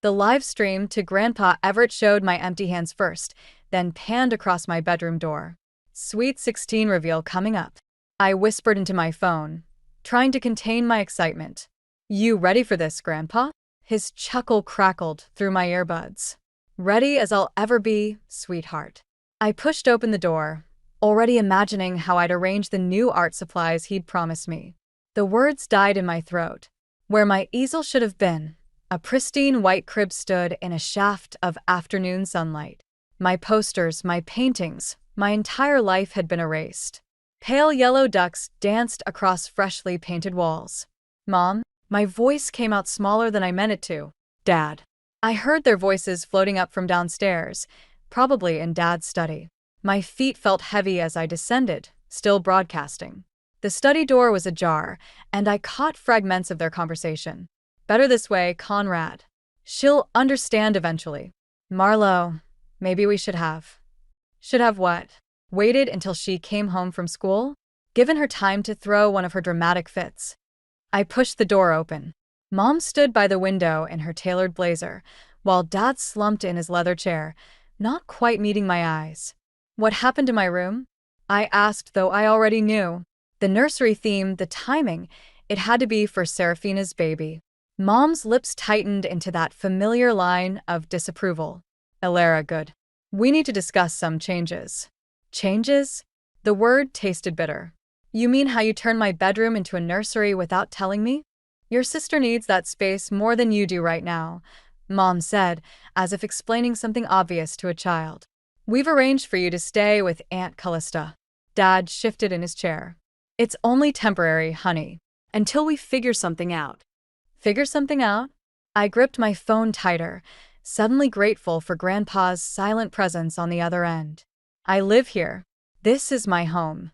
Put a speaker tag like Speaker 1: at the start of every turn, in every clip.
Speaker 1: The live stream to Grandpa Everett showed my empty hands first, then panned across my bedroom door. Sweet 16 reveal coming up. I whispered into my phone, trying to contain my excitement. You ready for this, Grandpa? His chuckle crackled through my earbuds. Ready as I'll ever be, sweetheart. I pushed open the door, already imagining how I'd arrange the new art supplies he'd promised me. The words died in my throat. Where my easel should have been, a pristine white crib stood in a shaft of afternoon sunlight. My posters, my paintings, my entire life had been erased. Pale yellow ducks danced across freshly painted walls. Mom, my voice came out smaller than I meant it to. Dad. I heard their voices floating up from downstairs, probably in Dad's study. My feet felt heavy as I descended, still broadcasting. The study door was ajar, and I caught fragments of their conversation. Better this way, Conrad. She'll understand eventually. Marlo, maybe we should have. Should have what? Waited until she came home from school? Given her time to throw one of her dramatic fits. I pushed the door open. Mom stood by the window in her tailored blazer, while Dad slumped in his leather chair, not quite meeting my eyes. What happened to my room? I asked, though I already knew. The nursery theme, the timing, it had to be for Seraphina's baby. Mom's lips tightened into that familiar line of disapproval. Elara, good. We need to discuss some changes. Changes? The word tasted bitter. You mean how you turned my bedroom into a nursery without telling me? Your sister needs that space more than you do right now, Mom said, as if explaining something obvious to a child. We've arranged for you to stay with Aunt Callista. Dad shifted in his chair. It's only temporary, honey, until we figure something out. Figure something out? I gripped my phone tighter, suddenly grateful for Grandpa's silent presence on the other end. I live here. This is my home.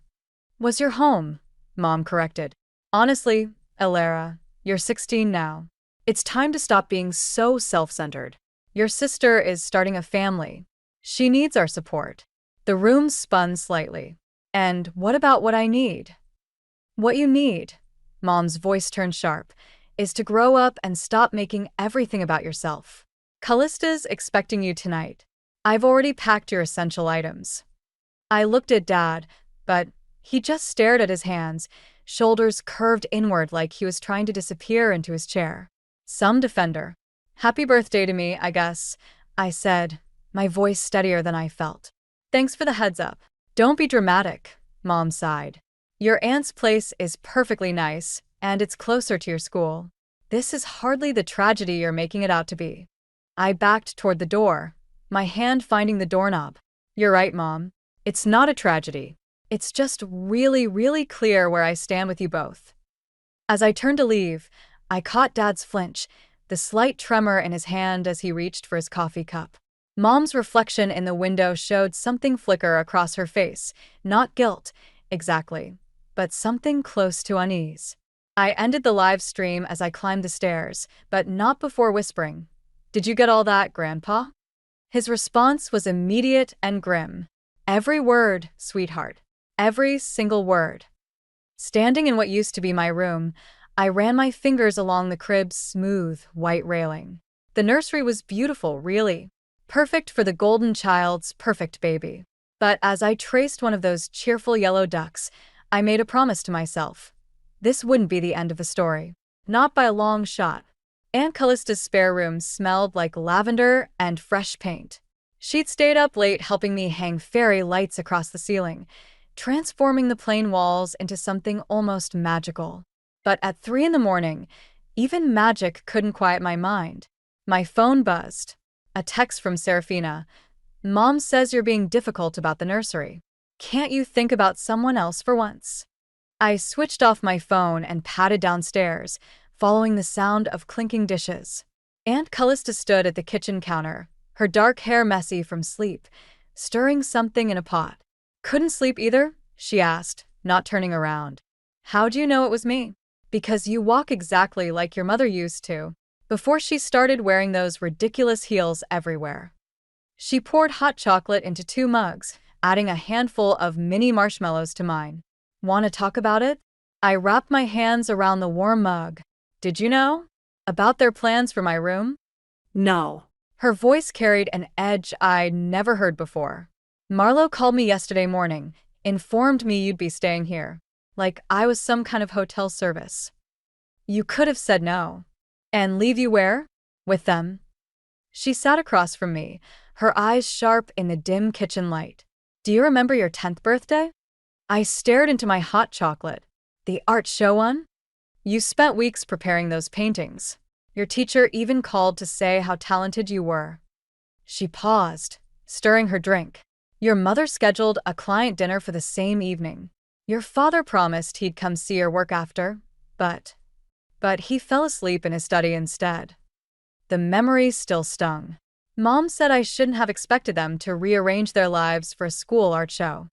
Speaker 1: Was your home? Mom corrected. Honestly, Elara, you're 16 now. It's time to stop being so self-centered. Your sister is starting a family. She needs our support. The room spun slightly. And what about what I need? What you need, Mom's voice turned sharp, is to grow up and stop making everything about yourself. Callista's expecting you tonight. I've already packed your essential items. I looked at Dad, but he just stared at his hands, shoulders curved inward like he was trying to disappear into his chair. Some defender. Happy birthday to me, I guess, I said, my voice steadier than I felt. Thanks for the heads up. Don't be dramatic, Mom sighed. Your aunt's place is perfectly nice, and it's closer to your school. This is hardly the tragedy you're making it out to be. I backed toward the door, my hand finding the doorknob. You're right, Mom. It's not a tragedy. It's just really, really clear where I stand with you both. As I turned to leave, I caught Dad's flinch, the slight tremor in his hand as he reached for his coffee cup. Mom's reflection in the window showed something flicker across her face, not guilt, exactly, but something close to unease. I ended the live stream as I climbed the stairs, but not before whispering, "Did you get all that, Grandpa?" His response was immediate and grim. Every word, sweetheart. Every single word. Standing in what used to be my room, I ran my fingers along the crib's smooth, white railing. The nursery was beautiful, really. Perfect for the golden child's perfect baby. But as I traced one of those cheerful yellow ducks, I made a promise to myself. This wouldn't be the end of the story. Not by a long shot. Aunt Callista's spare room smelled like lavender and fresh paint. She'd stayed up late helping me hang fairy lights across the ceiling, transforming the plain walls into something almost magical. But at 3 in the morning, even magic couldn't quiet my mind. My phone buzzed. A text from Seraphina. "Mom says you're being difficult about the nursery. Can't you think about someone else for once?" I switched off my phone and padded downstairs, following the sound of clinking dishes. Aunt Callista stood at the kitchen counter, her dark hair messy from sleep, stirring something in a pot. "Couldn't sleep either?" she asked, not turning around. "How do you know it was me?" "Because you walk exactly like your mother used to, before she started wearing those ridiculous heels everywhere." She poured hot chocolate into 2 mugs, adding a handful of mini marshmallows to mine. "Want to talk about it?" I wrapped my hands around the warm mug. "Did you know? About their plans for my room?"
Speaker 2: No.
Speaker 1: Her voice carried an edge I'd never heard before. Marlo called me yesterday morning, informed me you'd be staying here. Like I was some kind of hotel service. You could have said no. And leave you where? With them. She sat across from me, her eyes sharp in the dim kitchen light. Do you remember your 10th birthday? I stared into my hot chocolate. The art show one? You spent weeks preparing those paintings. Your teacher even called to say how talented you were. She paused, stirring her drink. Your mother scheduled a client dinner for the same evening. Your father promised he'd come see your work after, but he fell asleep in his study instead. The memory still stung. Mom said I shouldn't have expected them to rearrange their lives for a school art show.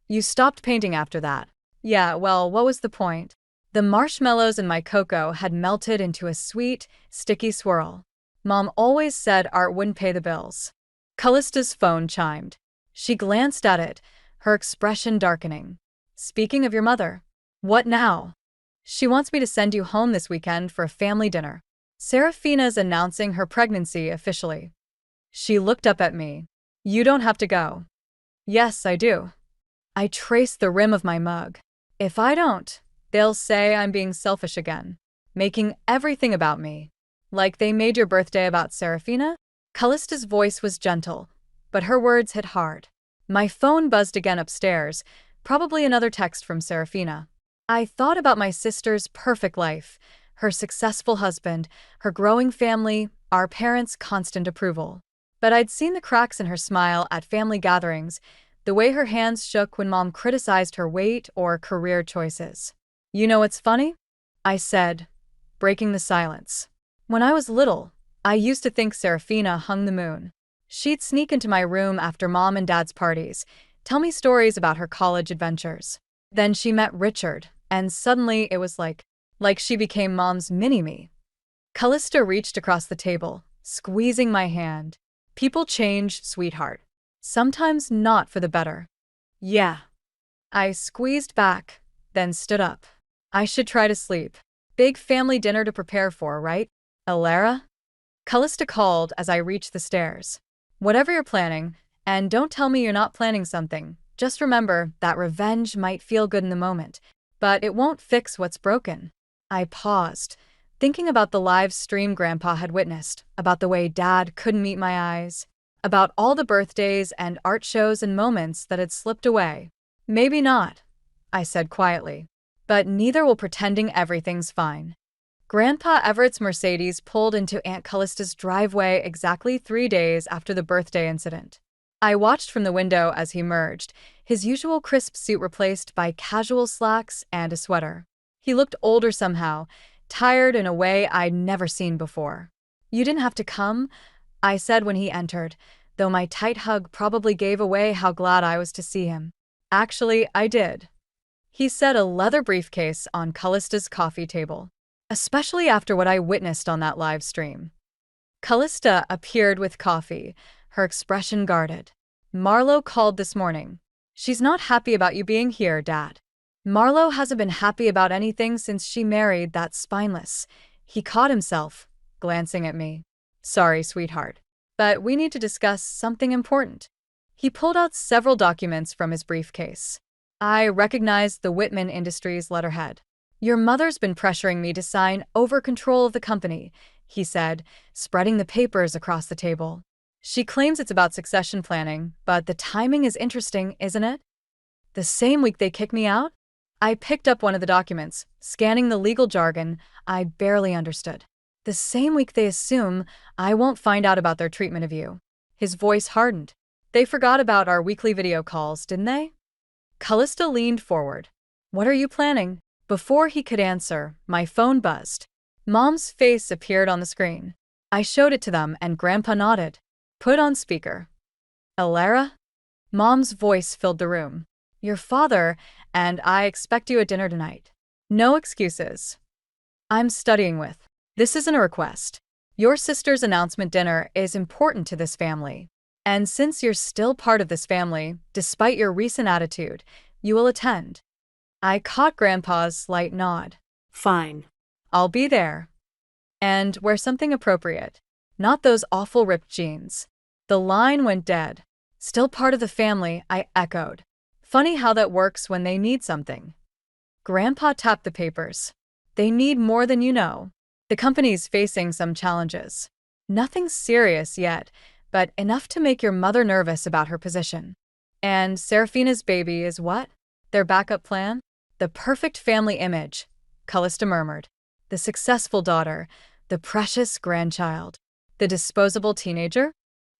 Speaker 1: You stopped painting after that. Yeah, well, what was the point? The marshmallows in my cocoa had melted into a sweet, sticky swirl. Mom always said art wouldn't pay the bills. Callista's phone chimed. She glanced at it, her expression darkening. Speaking of your mother, what now? She wants me to send you home this weekend for a family dinner. Serafina's announcing her pregnancy officially. She looked up at me. You don't have to go. Yes, I do. I traced the rim of my mug. If I don't, they'll say I'm being selfish again, making everything about me. Like they made your birthday about Serafina? Callista's voice was gentle, but her words hit hard. My phone buzzed again upstairs, probably another text from Serafina. I thought about my sister's perfect life, her successful husband, her growing family, our parents' constant approval. But I'd seen the cracks in her smile at family gatherings, the way her hands shook when Mom criticized her weight or career choices. You know what's funny? I said, breaking the silence. When I was little, I used to think Serafina hung the moon. She'd sneak into my room after Mom and Dad's parties, tell me stories about her college adventures. Then she met Richard, and suddenly it was like she became Mom's mini-me. Callista reached across the table, squeezing my hand. People change, sweetheart. Sometimes not for the better. Yeah. I squeezed back, then stood up. I should try to sleep. Big family dinner to prepare for, right? Alara? Callista called as I reached the stairs. Whatever you're planning, and don't tell me you're not planning something, just remember that revenge might feel good in the moment, but it won't fix what's broken. I paused, thinking about the live stream Grandpa had witnessed, about the way Dad couldn't meet my eyes, about all the birthdays and art shows and moments that had slipped away. Maybe not, I said quietly, but neither will pretending everything's fine. Grandpa Everett's Mercedes pulled into Aunt Callista's driveway exactly 3 days after the birthday incident. I watched from the window as he merged, his usual crisp suit replaced by casual slacks and a sweater. He looked older somehow, tired in a way I'd never seen before. You didn't have to come, I said when he entered, though my tight hug probably gave away how glad I was to see him. Actually, I did. He set a leather briefcase on Callista's coffee table, especially after what I witnessed on that live stream. Callista appeared with coffee, her expression guarded. Marlo called this morning. She's not happy about you being here, Dad. Marlo hasn't been happy about anything since she married that spineless. He caught himself, glancing at me. Sorry, sweetheart, but we need to discuss something important. He pulled out several documents from his briefcase. I recognized the Whitman Industries letterhead. Your mother's been pressuring me to sign over control of the company, he said, spreading the papers across the table. She claims it's about succession planning, but the timing is interesting, isn't it? The same week they kick me out? I picked up one of the documents, scanning the legal jargon I barely understood. The same week they assume I won't find out about their treatment of you. His voice hardened. They forgot about our weekly video calls, didn't they? Callista leaned forward. What are you planning? Before he could answer, my phone buzzed. Mom's face appeared on the screen. I showed it to them and Grandpa nodded. Put on speaker. Alara? Mom's voice filled the room. Your father and I expect you at dinner tonight. No excuses. I'm studying with. This isn't a request. Your sister's announcement dinner is important to this family. And since you're still part of this family, despite your recent attitude, you will attend. I caught Grandpa's slight nod.
Speaker 2: Fine.
Speaker 1: I'll be there. And wear something appropriate. Not those awful ripped jeans. The line went dead. Still part of the family, I echoed. Funny how that works when they need something. Grandpa tapped the papers. They need more than you know. The company's facing some challenges. Nothing serious yet, but enough to make your mother nervous about her position. And Serafina's baby is what? Their backup plan? The perfect family image, Callista murmured. The successful daughter, the precious grandchild. The disposable teenager?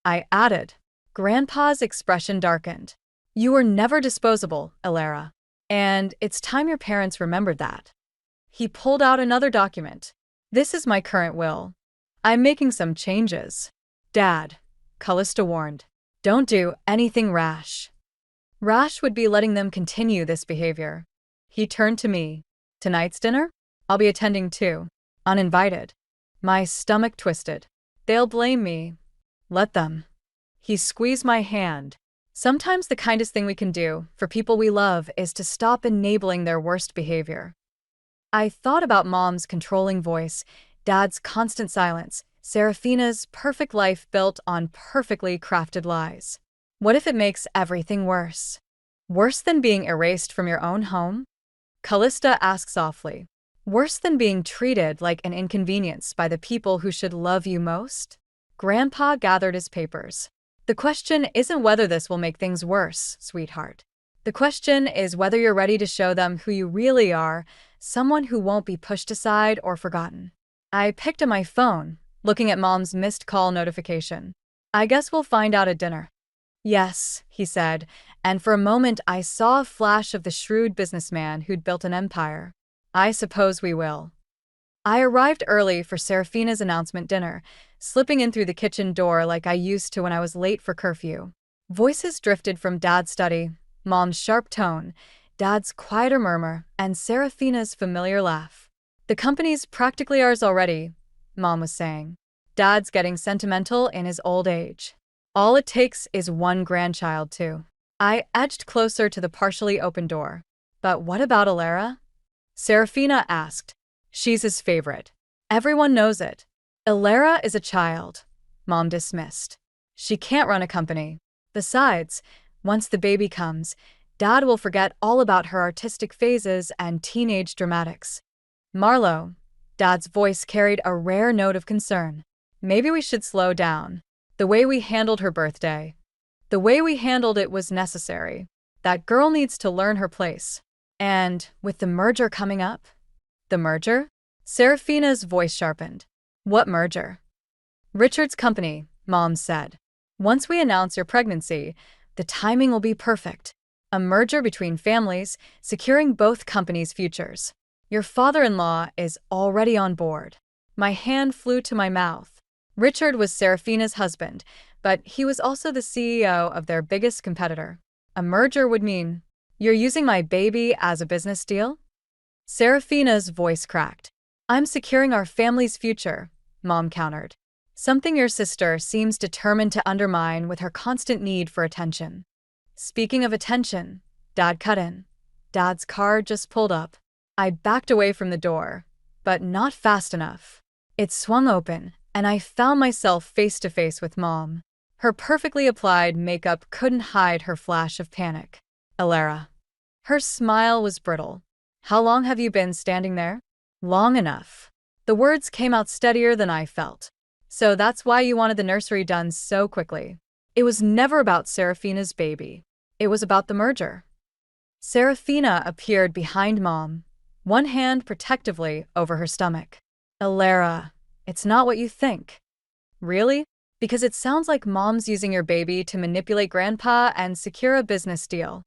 Speaker 1: I added. Grandpa's expression darkened. You were never disposable, Elara. And it's time your parents remembered that. He pulled out another document. This is my current will. I'm making some changes. Dad, Callista warned. Don't do anything rash. Rash would be letting them continue this behavior. He turned to me. Tonight's dinner? I'll be attending too. Uninvited. My stomach twisted. They'll blame me. Let them. He squeezed my hand. Sometimes the kindest thing we can do for people we love is to stop enabling their worst behavior. I thought about Mom's controlling voice, Dad's constant silence, Serafina's perfect life built on perfectly crafted lies. What if it makes everything worse? Worse than being erased from your own home? Callista asked softly. Worse than being treated like an inconvenience by the people who should love you most? Grandpa gathered his papers. The question isn't whether this will make things worse, sweetheart. The question is whether you're ready to show them who you really are, someone who won't be pushed aside or forgotten. I picked up my phone, looking at Mom's missed call notification. I guess we'll find out at dinner. Yes, he said, and for a moment I saw a flash of the shrewd businessman who'd built an empire. I suppose we will. I arrived early for Serafina's announcement dinner, slipping in through the kitchen door like I used to when I was late for curfew. Voices drifted from Dad's study, Mom's sharp tone, Dad's quieter murmur, and Serafina's familiar laugh. The company's practically ours already, Mom was saying. Dad's getting sentimental in his old age. All it takes is one grandchild, too. I edged closer to the partially open door. But what about Elara? Serafina asked. She's his favorite. Everyone knows it. Elara is a child, Mom dismissed. She can't run a company. Besides, once the baby comes, Dad will forget all about her artistic phases and teenage dramatics. Marlo, Dad's voice carried a rare note of concern. Maybe we should slow down. The way we handled her birthday. The way we handled it was necessary. That girl needs to learn her place. And with the merger coming up? The merger? Serafina's voice sharpened. What merger? Richard's company, Mom said. Once we announce your pregnancy, the timing will be perfect. A merger between families, securing both companies' futures. Your father-in-law is already on board. My hand flew to my mouth. Richard was Serafina's husband, but he was also the CEO of their biggest competitor. A merger would mean, you're using my baby as a business deal? Serafina's voice cracked. I'm securing our family's future, Mom countered. Something your sister seems determined to undermine with her constant need for attention. Speaking of attention, Dad cut in. Dad's car just pulled up. I backed away from the door, but not fast enough. It swung open, and I found myself face to face with Mom. Her perfectly applied makeup couldn't hide her flash of panic. Elara. Her smile was brittle. How long have you been standing there? Long enough. The words came out steadier than I felt. So that's why you wanted the nursery done so quickly. It was never about Serafina's baby. It was about the merger. Serafina appeared behind Mom, one hand protectively over her stomach. Elara, it's not what you think. Really? Because it sounds like Mom's using your baby to manipulate Grandpa and secure a business deal.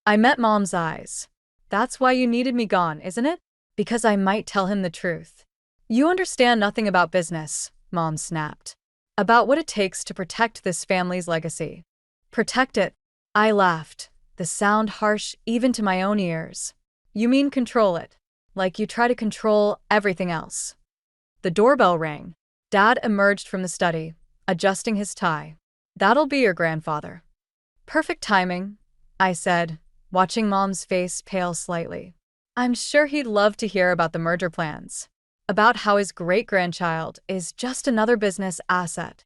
Speaker 1: I met Mom's eyes. That's why you needed me gone, isn't it? Because I might tell him the truth. You understand nothing about business, Mom snapped. About what it takes to protect this family's legacy. Protect it? I laughed, the sound harsh even to my own ears. You mean control it, like you try to control everything else. The doorbell rang. Dad emerged from the study, adjusting his tie. That'll be your grandfather. Perfect timing, I said, watching Mom's face pale slightly. I'm sure he'd love to hear about the merger plans. about how his great-grandchild is just another business asset.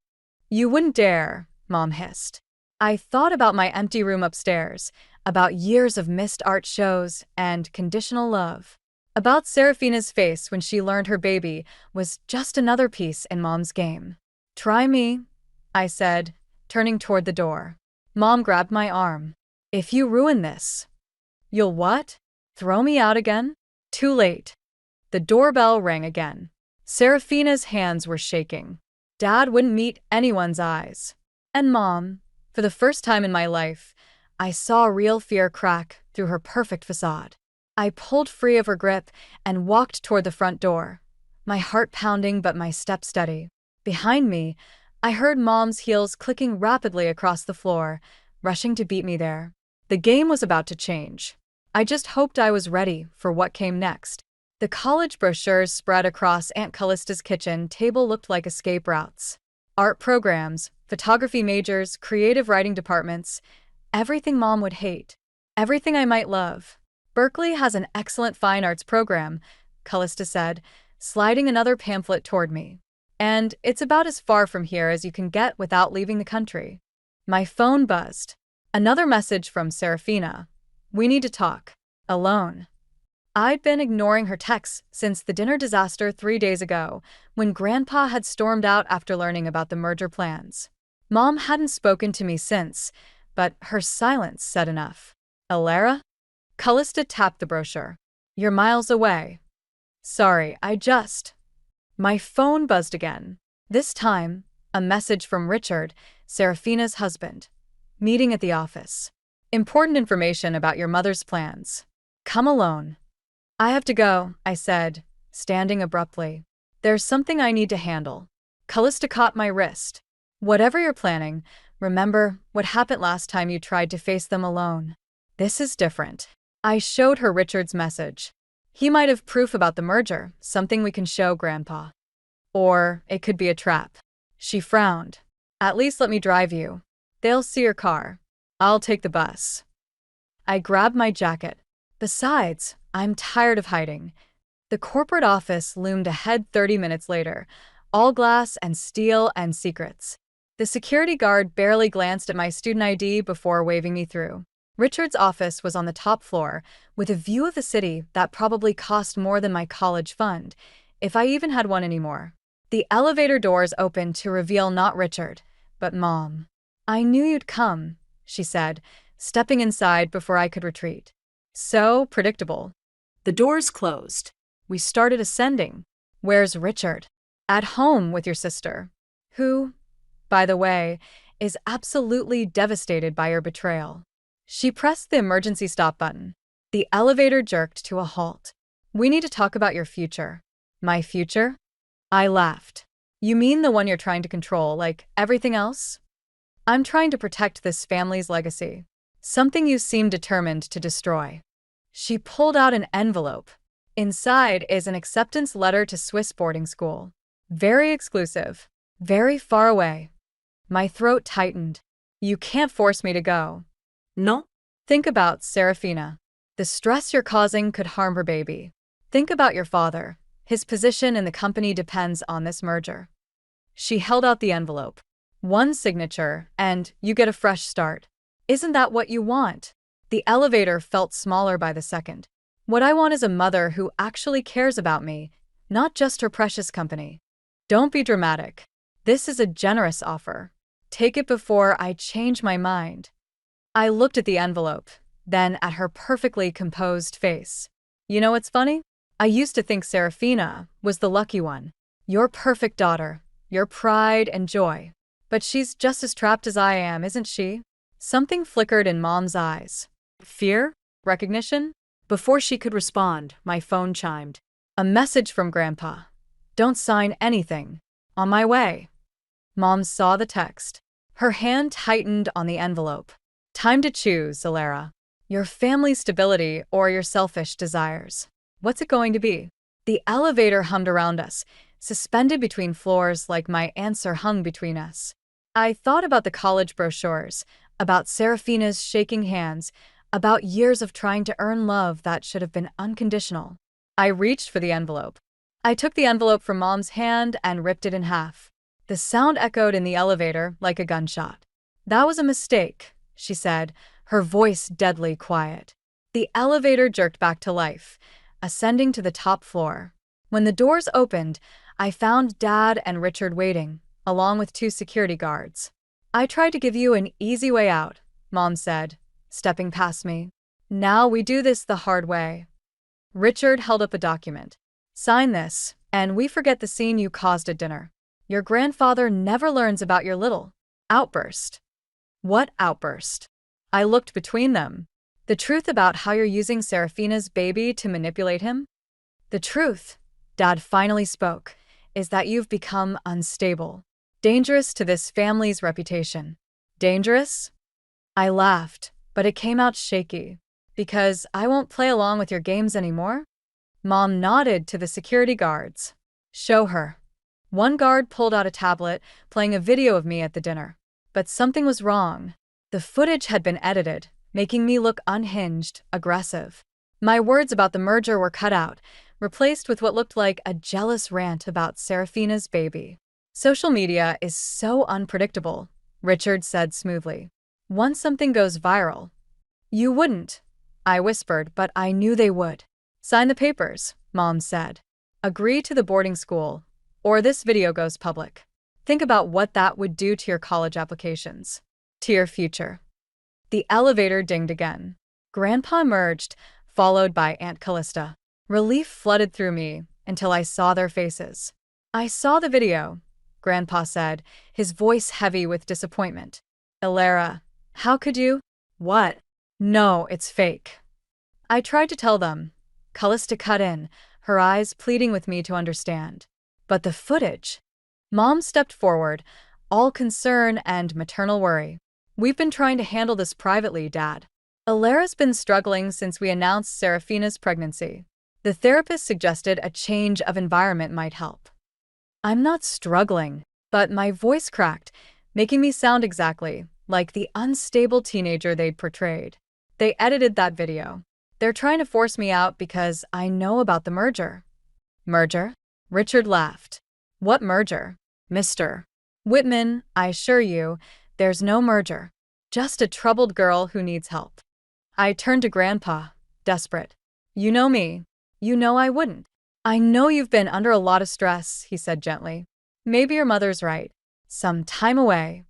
Speaker 1: You wouldn't dare, Mom hissed. I thought about my empty room upstairs, about years of missed art shows and conditional love, about Serafina's face when she learned her baby was just another piece in Mom's game. Try me, I said, turning toward the door. Mom grabbed my arm. If you ruin this, you'll what? Throw me out again? Too late. The doorbell rang again. Serafina's hands were shaking. Dad wouldn't meet anyone's eyes. And Mom, for the first time in my life, I saw real fear crack through her perfect facade. I pulled free of her grip and walked toward the front door, my heart pounding but my step steady. Behind me, I heard Mom's heels clicking rapidly across the floor, rushing to beat me there. The game was about to change. I just hoped I was ready for what came next. The college brochures spread across Aunt Callista's kitchen table looked like escape routes. Art programs, photography majors, creative writing departments, everything Mom would hate, everything I might love. Berkeley has an excellent fine arts program, Callista said, sliding another pamphlet toward me. And it's about as far from here as you can get without leaving the country. My phone buzzed. Another message from Serafina. We need to talk. Alone. I'd been ignoring her texts since the dinner disaster 3 days ago, when Grandpa had stormed out after learning about the merger plans. Mom hadn't spoken to me since, but her silence said enough. Alara? Callista tapped the brochure. You're miles away. Sorry, My phone buzzed again. This time, a message from Richard, Serafina's husband. Meeting at the office. Important information about your mother's plans. Come alone. I have to go, I said, standing abruptly. There's something I need to handle. Callista caught my wrist. Whatever you're planning, remember what happened last time you tried to face them alone. This is different. I showed her Richard's message. He might have proof about the merger, something we can show Grandpa. Or it could be a trap. She frowned. At least let me drive you. They'll see your car. I'll take the bus. I grabbed my jacket. Besides, I'm tired of hiding. The corporate office loomed ahead 30 minutes later, all glass and steel and secrets. The security guard barely glanced at my student ID before waving me through. Richard's office was on the top floor, with a view of the city that probably cost more than my college fund, if I even had one anymore. The elevator doors opened to reveal not Richard, but Mom. I knew you'd come, she said, stepping inside before I could retreat. So predictable. The doors closed. We started ascending. Where's Richard? At home with your sister, who, by the way, is absolutely devastated by your betrayal. She pressed the emergency stop button. The elevator jerked to a halt. We need to talk about your future. My future? I laughed. You mean the one you're trying to control, like everything else? I'm trying to protect this family's legacy. Something you seem determined to destroy. She pulled out an envelope. Inside is an acceptance letter to Swiss boarding school. Very exclusive. Very far away. My throat tightened. You can't force me to go. No? Think about Serafina. The stress you're causing could harm her baby. Think about your father. His position in the company depends on this merger. She held out the envelope. One signature, and you get a fresh start. Isn't that what you want? The elevator felt smaller by the second. What I want is a mother who actually cares about me, not just her precious company. Don't be dramatic. This is a generous offer. Take it before I change my mind. I looked at the envelope, then at her perfectly composed face. You know what's funny? I used to think Serafina was the lucky one. Your perfect daughter, your pride and joy. But she's just as trapped as I am, isn't she? Something flickered in Mom's eyes. Fear? Recognition? Before she could respond, my phone chimed. A message from Grandpa. Don't sign anything. On my way. Mom saw the text. Her hand tightened on the envelope. Time to choose, Alara. Your family's stability or your selfish desires. What's it going to be? The elevator hummed around us, suspended between floors like my answer hung between us. I thought about the college brochures, about Serafina's shaking hands, about years of trying to earn love that should have been unconditional. I reached for the envelope. I took the envelope from Mom's hand and ripped it in half. The sound echoed in the elevator like a gunshot. "That was a mistake," she said, her voice deadly quiet. The elevator jerked back to life, ascending to the top floor. When the doors opened, I found Dad and Richard waiting, along with 2 security guards. "I tried to give you an easy way out," Mom said, stepping past me. "Now we do this the hard way." Richard held up a document. "Sign this, and we forget the scene you caused at dinner. Your grandfather never learns about your little outburst." "What outburst?" I looked between them. "The truth about how you're using Serafina's baby to manipulate him? The truth," Dad finally spoke, "is that you've become unstable. Dangerous to this family's reputation." "Dangerous?" I laughed, but it came out shaky. "Because I won't play along with your games anymore?" Mom nodded to the security guards. "Show her." One guard pulled out a tablet, playing a video of me at the dinner. But something was wrong. The footage had been edited, making me look unhinged, aggressive. My words about the merger were cut out, replaced with what looked like a jealous rant about Serafina's baby. "Social media is so unpredictable," Richard said smoothly. "Once something goes viral—" "You wouldn't," I whispered, but I knew they would. "Sign the papers," Mom said. "Agree to the boarding school, or this video goes public. Think about what that would do to your college applications. To your future." The elevator dinged again. Grandpa emerged, followed by Aunt Callista. Relief flooded through me until I saw their faces. "I saw the video," Grandpa said, his voice heavy with disappointment. "Elara, how could you?" "What?" "No, it's fake." I tried to tell them. Callista cut in, her eyes pleading with me to understand. "But the footage." Mom stepped forward, all concern and maternal worry. "We've been trying to handle this privately, Dad. Elara's been struggling since we announced Serafina's pregnancy. The therapist suggested a change of environment might help." "I'm not struggling," but my voice cracked, making me sound exactly like the unstable teenager they'd portrayed. "They edited that video. They're trying to force me out because I know about the merger." "Merger?" Richard laughed. "What merger, Mr. Whitman? I assure you, there's no merger. Just a troubled girl who needs help." I turned to Grandpa, desperate. "You know me. You know I wouldn't." "I know you've been under a lot of stress," he said gently. "Maybe your mother's right. Some time away."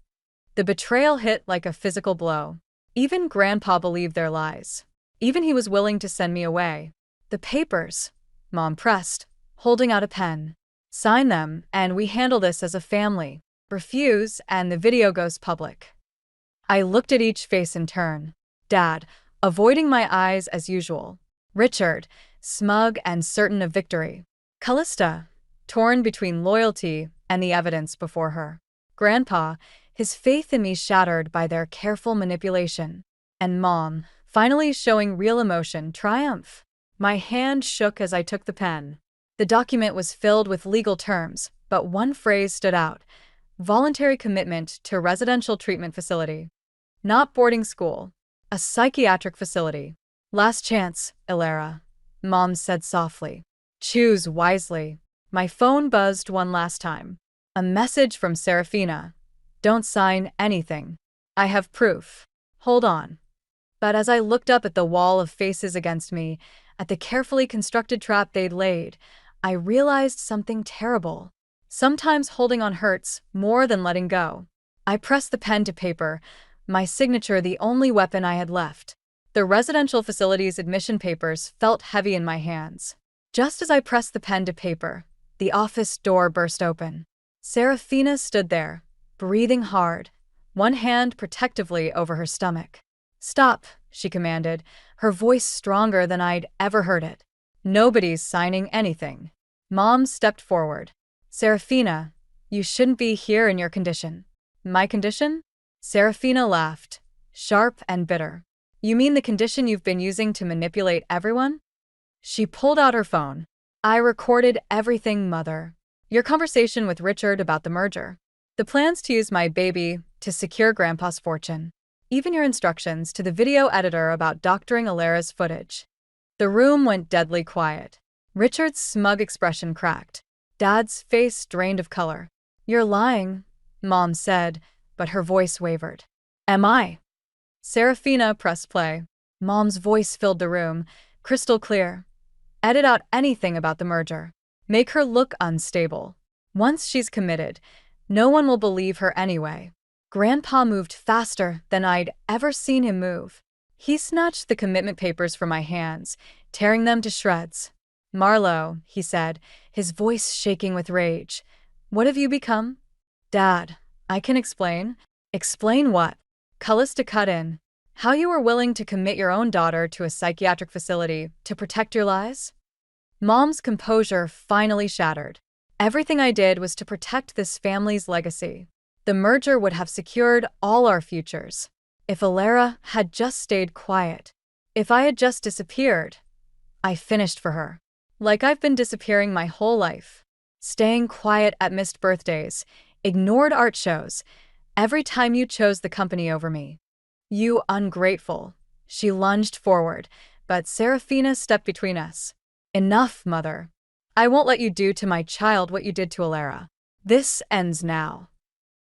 Speaker 1: The betrayal hit like a physical blow. Even Grandpa believed their lies. Even he was willing to send me away. "The papers," Mom pressed, holding out a pen. "Sign them, and we handle this as a family. Refuse, and the video goes public." I looked at each face in turn. Dad, avoiding my eyes as usual. Richard, smug and certain of victory. Callista, torn between loyalty and the evidence before her. Grandpa, his faith in me shattered by their careful manipulation. And Mom, finally showing real emotion, triumph. My hand shook as I took the pen. The document was filled with legal terms, but one phrase stood out: voluntary commitment to residential treatment facility. Not boarding school. A psychiatric facility. "Last chance, Elara," Mom said softly. "Choose wisely." My phone buzzed one last time. A message from Serafina. "Don't sign anything. I have proof. Hold on." But as I looked up at the wall of faces against me, at the carefully constructed trap they'd laid, I realized something terrible. Sometimes holding on hurts more than letting go. I pressed the pen to paper, my signature the only weapon I had left. The residential facility's admission papers felt heavy in my hands. Just as I pressed the pen to paper, the office door burst open. Serafina stood there, breathing hard, one hand protectively over her stomach. "Stop," she commanded, her voice stronger than I'd ever heard it. "Nobody's signing anything." Mom stepped forward. "Serafina, you shouldn't be here in your condition." "My condition?" Serafina laughed, sharp and bitter. "You mean the condition you've been using to manipulate everyone?" She pulled out her phone. "I recorded everything, Mother. Your conversation with Richard about the merger. The plans to use my baby to secure Grandpa's fortune. Even your instructions to the video editor about doctoring Elara's footage." The room went deadly quiet. Richard's smug expression cracked. Dad's face drained of color. "You're lying," Mom said, but her voice wavered. "Am I?" Serafina pressed play. Mom's voice filled the room, crystal clear. "Edit out anything about the merger. Make her look unstable. Once she's committed, no one will believe her anyway." Grandpa moved faster than I'd ever seen him move. He snatched the commitment papers from my hands, tearing them to shreds. "Marlo," he said, his voice shaking with rage. "What have you become?" "Dad, I can explain." "Explain what?" Callista cut in. "How you were willing to commit your own daughter to a psychiatric facility to protect your lies?" Mom's composure finally shattered. "Everything I did was to protect this family's legacy. The merger would have secured all our futures. If Alara had just stayed quiet, if I had just disappeared, I finished for her. Like I've been disappearing my whole life. Staying quiet at missed birthdays, ignored art shows, every time you chose the company over me. You ungrateful." She lunged forward, but Serafina stepped between us. "Enough, Mother. I won't let you do to my child what you did to Alara. This ends now."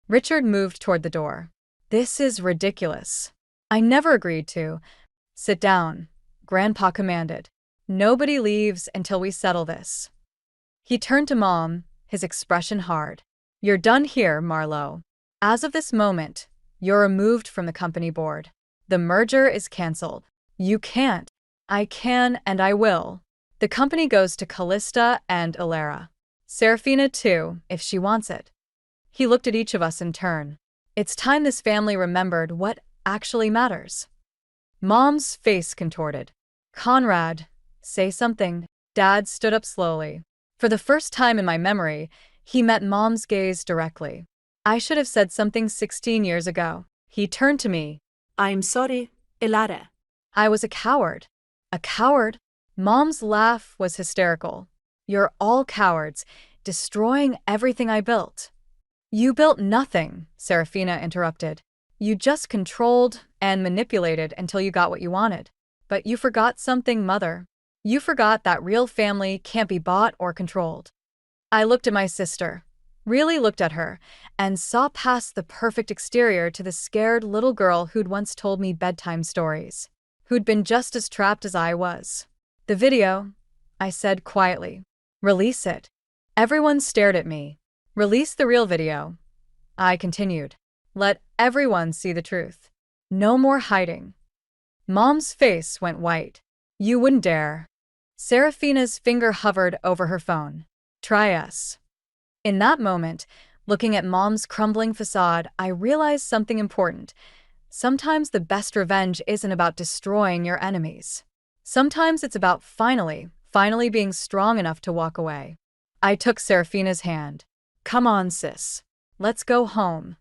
Speaker 1: Richard moved toward the door. "This is ridiculous. I never agreed to." "Sit down," Grandpa commanded. "Nobody leaves until we settle this." He turned to Mom, his expression hard. "You're done here, Marlo. As of this moment, you're removed from the company board. The merger is canceled. You can't. I can and I will. The company goes to Callista and Alara. Serafina too, if she wants it." He looked at each of us in turn. It's time this family remembered what actually matters. Mom's face contorted. "Conrad, say something." Dad stood up slowly. For the first time in my memory, he met Mom's gaze directly. "I should have said something 16 years ago." He turned to me.
Speaker 2: "I'm sorry, Alara."
Speaker 1: "I was a coward." "A coward?" Mom's laugh was hysterical. "You're all cowards, destroying everything I built." "You built nothing," Serafina interrupted. "You just controlled and manipulated until you got what you wanted. But you forgot something, Mother. You forgot that real family can't be bought or controlled." I looked at my sister, really looked at her, and saw past the perfect exterior to the scared little girl who'd once told me bedtime stories, who'd been just as trapped as I was. "The video," I said quietly. "Release it." Everyone stared at me. "Release the real video," I continued. "Let everyone see the truth. No more hiding." Mom's face went white. "You wouldn't dare." Serafina's finger hovered over her phone. "Try us." In that moment, looking at Mom's crumbling facade, I realized something important. Sometimes the best revenge isn't about destroying your enemies. Sometimes it's about finally being strong enough to walk away. I took Serafina's hand. "Come on, sis. Let's go home.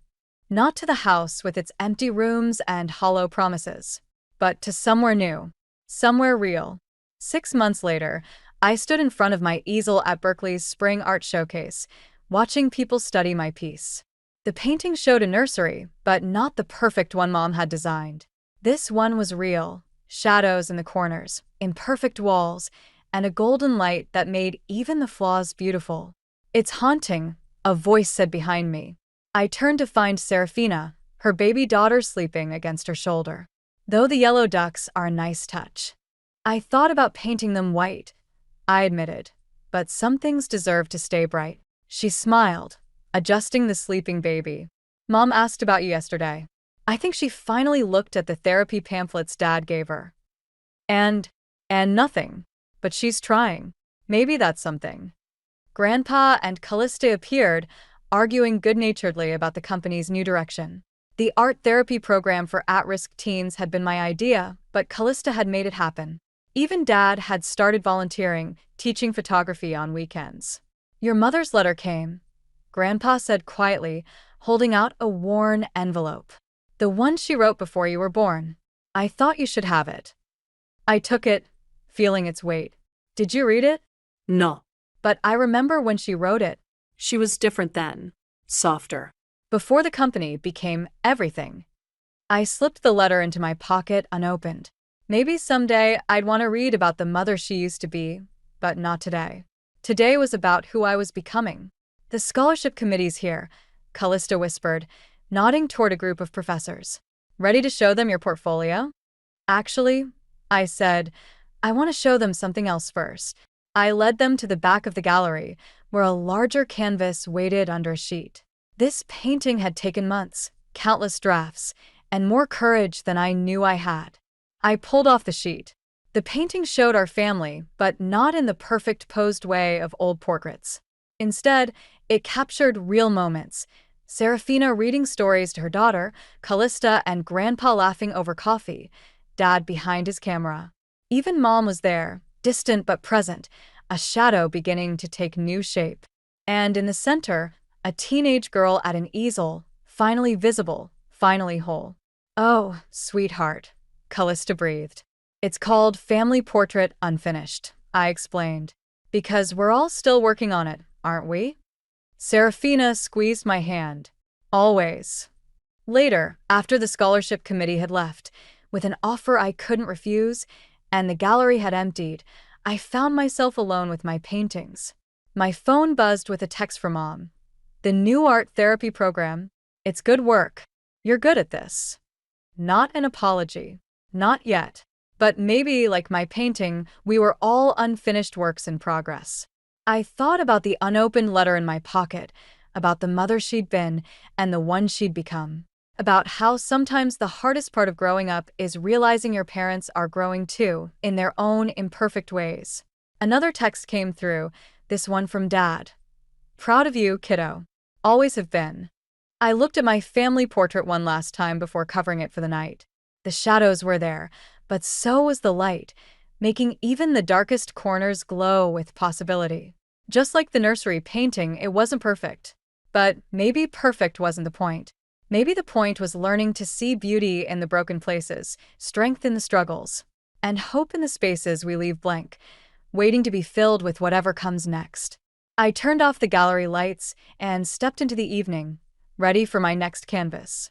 Speaker 1: Not to the house with its empty rooms and hollow promises, but to somewhere new, somewhere real." 6 months later, I stood in front of my easel at Berkeley's Spring Art Showcase, watching people study my piece. The painting showed a nursery, but not the perfect one Mom had designed. This one was real. Shadows in the corners, imperfect walls, and a golden light that made even the flaws beautiful. "It's haunting," a voice said behind me. I turned to find Serafina, her baby daughter sleeping against her shoulder. "Though the yellow ducks are a nice touch. I thought about painting them white," I admitted, "but some things deserve to stay bright." She smiled, adjusting the sleeping baby. "Mom asked about you yesterday." I think she finally looked at the therapy pamphlets Dad gave her. And nothing. But she's trying. Maybe that's something." Grandpa and Callista appeared, arguing good-naturedly about the company's new direction. The art therapy program for at-risk teens had been my idea, but Callista had made it happen. Even Dad had started volunteering, teaching photography on weekends. "Your mother's letter came," Grandpa said quietly, holding out a worn envelope. "The one she wrote before you were born. I thought you should have it." I took it, feeling its weight. "Did you read it?"
Speaker 2: "No."
Speaker 1: "But I remember when she wrote it."
Speaker 2: She was different then. Softer.
Speaker 1: "Before the company became everything." I slipped the letter into my pocket unopened. Maybe someday I'd want to read about the mother she used to be, but not today. Today was about who I was becoming. The scholarship committee's here, Callista whispered, nodding toward a group of professors. Ready to show them your portfolio? Actually, I said, I want to show them something else first. I led them to the back of the gallery, where a larger canvas waited under a sheet. This painting had taken months, countless drafts, and more courage than I knew I had. I pulled off the sheet. The painting showed our family, but not in the perfect posed way of old portraits. Instead, it captured real moments. Serafina reading stories to her daughter, Callista and Grandpa laughing over coffee, Dad behind his camera. Even Mom was there, distant but present, a shadow beginning to take new shape. And in the center, a teenage girl at an easel, finally visible, finally whole. Oh, sweetheart, Callista breathed. It's called Family Portrait Unfinished, I explained. Because we're all still working on it, aren't we? Serafina squeezed my hand. Always. Later, after the scholarship committee had left, with an offer I couldn't refuse, and the gallery had emptied, I found myself alone with my paintings. My phone buzzed with a text from Mom. The new art therapy program. It's good work. You're good at this. Not an apology. Not yet. But maybe, like my painting, we were all unfinished works in progress. I thought about the unopened letter in my pocket, about the mother she'd been and the one she'd become, about how sometimes the hardest part of growing up is realizing your parents are growing too, in their own imperfect ways. Another text came through, this one from Dad. Proud of you, kiddo. Always have been. I looked at my family portrait one last time before covering it for the night. The shadows were there, but so was the light, making even the darkest corners glow with possibility. Just like the nursery painting, it wasn't perfect. But maybe perfect wasn't the point. Maybe the point was learning to see beauty in the broken places, strength in the struggles, and hope in the spaces we leave blank, waiting to be filled with whatever comes next. I turned off the gallery lights and stepped into the evening, ready for my next canvas.